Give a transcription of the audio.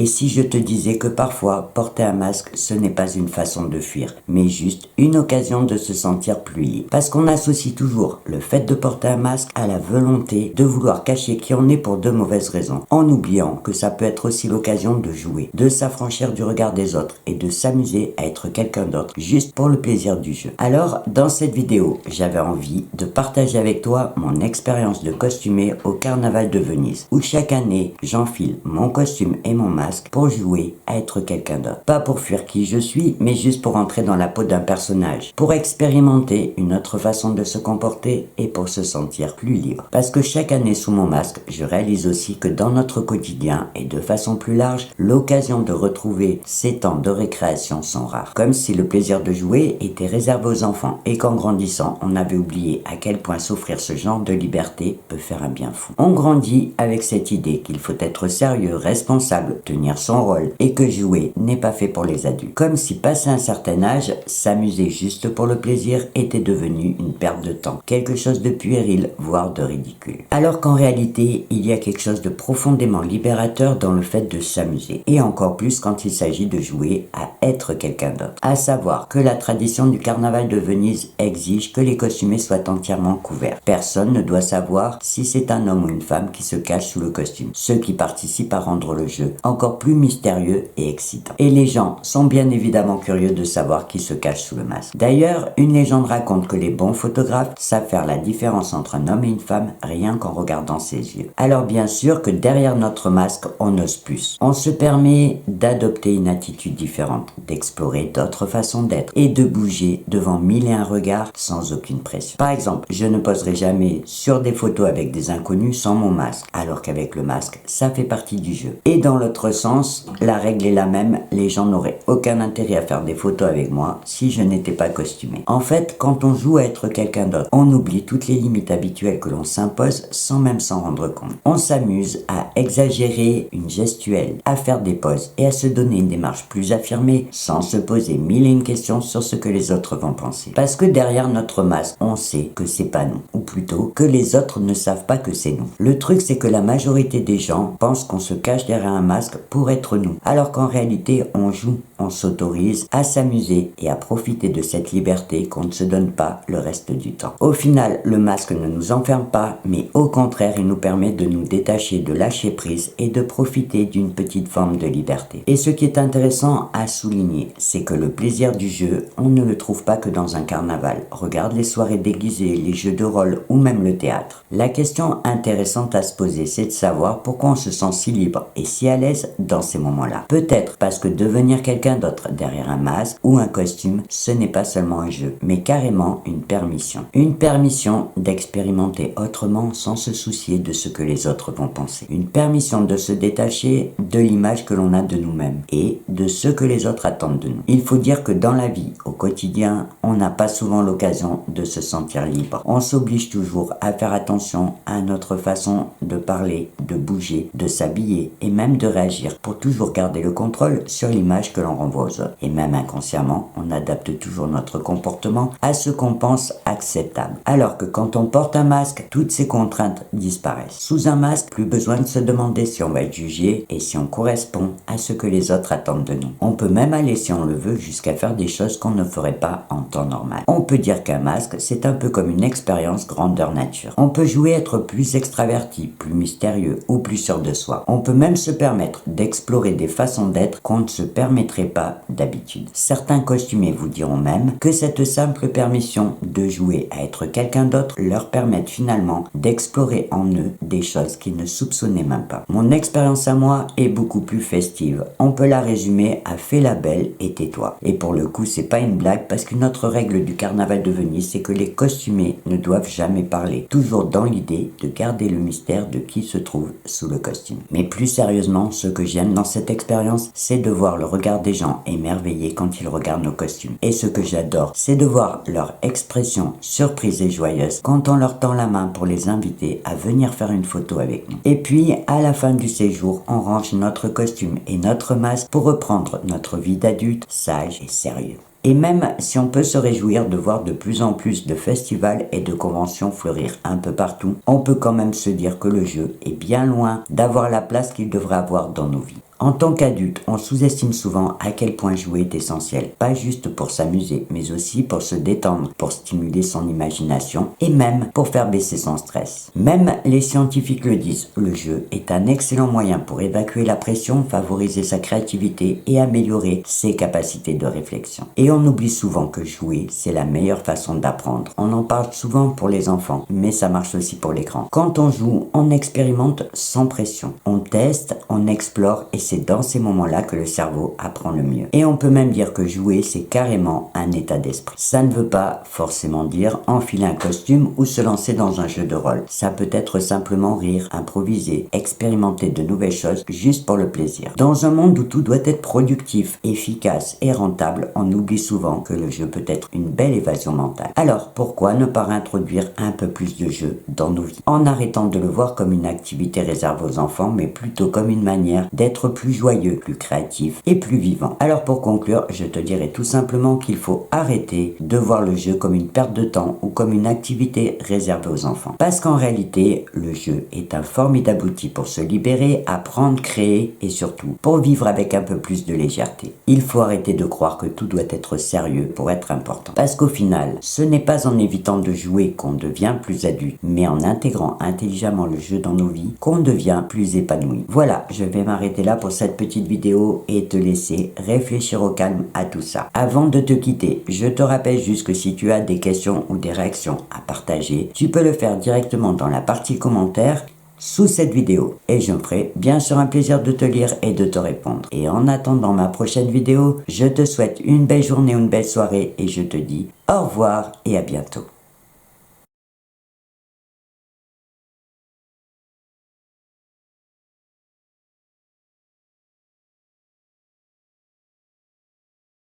Et si je te disais que parfois, porter un masque, ce n'est pas une façon de fuir, mais juste une occasion de se sentir plus libre. Parce qu'on associe toujours le fait de porter un masque à la volonté de vouloir cacher qui on est pour de mauvaises raisons, en oubliant que ça peut être aussi l'occasion de jouer, de s'affranchir du regard des autres et de s'amuser à être quelqu'un d'autre, juste pour le plaisir du jeu. Alors, dans cette vidéo, j'avais envie de partager avec toi mon expérience de costumé au Carnaval de Venise, où chaque année, j'enfile mon costume et mon masque pour jouer à être quelqu'un d'autre. Pas pour fuir qui je suis, mais juste pour entrer dans la peau d'un personnage, pour expérimenter une autre façon de se comporter et pour se sentir plus libre. Parce que chaque année sous mon masque, je réalise aussi que dans notre quotidien et de façon plus large, l'occasion de retrouver ces temps de récréation sont rares. Comme si le plaisir de jouer était réservé aux enfants et qu'en grandissant, on avait oublié à quel point s'offrir ce genre de liberté peut faire un bien fou. On grandit avec cette idée qu'il faut être sérieux, responsable, tenir son rôle et que jouer n'est pas fait pour les adultes. Comme si passé un certain âge, s'amuser juste pour le plaisir était devenu une perte de temps, quelque chose de puéril, voire de ridicule. Alors qu'en réalité, il y a quelque chose de profondément libérateur dans le fait de s'amuser, et encore plus quand il s'agit de jouer à être quelqu'un d'autre. À savoir que la tradition du Carnaval de Venise exige que les costumés soient entièrement couverts. Personne ne doit savoir si c'est un homme ou une femme qui se cache sous le costume, ce qui participe à rendre le jeu encore plus mystérieux et excitant. Et les gens sont bien évidemment curieux de savoir qui se cache sous le masque. D'ailleurs, une légende raconte que les bons photographes savent faire la différence entre un homme et une femme rien qu'en regardant ses yeux. Alors bien sûr que derrière notre masque, on ose plus. On se permet d'adopter une attitude différente, d'explorer d'autres façons d'être et de bouger devant mille et un regards sans aucune pression. Par exemple, je ne poserai jamais sur des photos avec des inconnus sans mon masque, alors qu'avec le masque, ça fait partie du jeu. Et dans l'autre sens, la règle est la même, les gens n'auraient aucun intérêt à faire des photos avec moi si je n'étais pas costumé. En fait, quand on joue à être quelqu'un d'autre, on oublie toutes les limites habituelles que l'on s'impose sans même s'en rendre compte. On s'amuse à exagérer une gestuelle, à faire des poses et à se donner une démarche plus affirmée sans se poser mille et une questions sur ce que les autres vont penser. Parce que derrière notre masque, on sait que c'est pas nous, ou plutôt que les autres ne savent pas que c'est nous. Le truc, c'est que la majorité des gens pensent qu'on se cache derrière un masque pour être nous, alors qu'en réalité, on joue, on s'autorise à s'amuser et à profiter de cette liberté qu'on ne se donne pas le reste du temps. Au final, le masque ne nous enferme pas, mais au contraire, il nous permet de nous détacher, de lâcher prise et de profiter d'une petite forme de liberté. Et ce qui est intéressant à souligner, c'est que le plaisir du jeu, on ne le trouve pas que dans un carnaval. Regarde les soirées déguisées, les jeux de rôle ou même le théâtre. La question intéressante à se poser, c'est de savoir pourquoi on se sent si libre et si à l'aise dans ces moments-là. Peut-être parce que devenir quelqu'un d'autre derrière un masque ou un costume, ce n'est pas seulement un jeu, mais carrément une permission. Une permission d'expérimenter autrement sans se soucier de ce que les autres vont penser. Une permission de se détacher de l'image que l'on a de nous-mêmes et de ce que les autres attendent de nous. Il faut dire que dans la vie, au quotidien, on n'a pas souvent l'occasion de se sentir libre. On s'oblige toujours à faire attention à notre façon de parler, de bouger, de s'habiller et même de réagir pour toujours garder le contrôle sur l'image que l'on renvoie aux autres. Et même inconsciemment, on adapte toujours notre comportement à ce qu'on pense acceptable. Alors que quand on porte un masque, toutes ces contraintes disparaissent. Sous un masque, plus besoin de se demander si on va être jugé et si on correspond à ce que les autres attendent de nous. On peut même aller, si on le veut, jusqu'à faire des choses qu'on ne ferait pas en temps normal. On peut dire qu'un masque, c'est un peu comme une expérience grandeur nature. On peut jouer être plus extraverti, plus mystérieux ou plus sûr de soi. On peut même se permettre d'explorer des façons d'être qu'on ne se permettrait pas d'habitude. Certains costumés vous diront même que cette simple permission de jouer à être quelqu'un d'autre leur permet finalement d'explorer en eux des choses qu'ils ne soupçonnaient même pas. Mon expérience à moi est beaucoup plus festive. On peut la résumer à fais la belle et tais-toi. Et pour le coup, c'est pas une blague parce qu'une autre règle du Carnaval de Venise, c'est que les costumés ne doivent jamais parler, toujours dans l'idée de garder le mystère de qui se trouve sous le costume. Mais plus sérieusement, ce que j'aime dans cette expérience, c'est de voir le regard des gens émerveillés quand ils regardent nos costumes. Et ce que j'adore, c'est de voir leur expression surprise et joyeuse quand on leur tend la main pour les inviter à venir faire une photo avec nous. Et puis, à la fin du séjour, on range notre costume et notre masque pour reprendre notre vie d'adulte sage et sérieux. Et même si on peut se réjouir de voir de plus en plus de festivals et de conventions fleurir un peu partout, on peut quand même se dire que le jeu est bien loin d'avoir la place qu'il devrait avoir dans nos vies. En tant qu'adulte, on sous-estime souvent à quel point jouer est essentiel, pas juste pour s'amuser, mais aussi pour se détendre, pour stimuler son imagination et même pour faire baisser son stress. Même les scientifiques le disent, le jeu est un excellent moyen pour évacuer la pression, favoriser sa créativité et améliorer ses capacités de réflexion. Et on oublie souvent que jouer, c'est la meilleure façon d'apprendre. On en parle souvent pour les enfants, mais ça marche aussi pour les grands. Quand on joue, on expérimente sans pression. On teste, on explore et c'est dans ces moments-là que le cerveau apprend le mieux. Et on peut même dire que jouer, c'est carrément un état d'esprit. Ça ne veut pas forcément dire enfiler un costume ou se lancer dans un jeu de rôle. Ça peut être simplement rire, improviser, expérimenter de nouvelles choses juste pour le plaisir. Dans un monde où tout doit être productif, efficace et rentable, on oublie souvent que le jeu peut être une belle évasion mentale. Alors, pourquoi ne pas réintroduire un peu plus de jeu dans nos vies, en arrêtant de le voir comme une activité réservée aux enfants, mais plutôt comme une manière d'être plus joyeux, plus créatif et plus vivant. Alors pour conclure, je te dirais tout simplement qu'il faut arrêter de voir le jeu comme une perte de temps ou comme une activité réservée aux enfants. Parce qu'en réalité, le jeu est un formidable outil pour se libérer, apprendre, créer et surtout pour vivre avec un peu plus de légèreté. Il faut arrêter de croire que tout doit être sérieux pour être important. Parce qu'au final, ce n'est pas en évitant de jouer qu'on devient plus adulte, mais en intégrant intelligemment le jeu dans nos vies qu'on devient plus épanoui. Voilà, je vais m'arrêter là pour cette petite vidéo et te laisser réfléchir au calme à tout ça. Avant de te quitter, je te rappelle juste que si tu as des questions ou des réactions à partager, tu peux le faire directement dans la partie commentaires sous cette vidéo et je me ferai bien sûr un plaisir de te lire et de te répondre. Et en attendant ma prochaine vidéo, je te souhaite une belle journée ou une belle soirée et je te dis au revoir et à bientôt.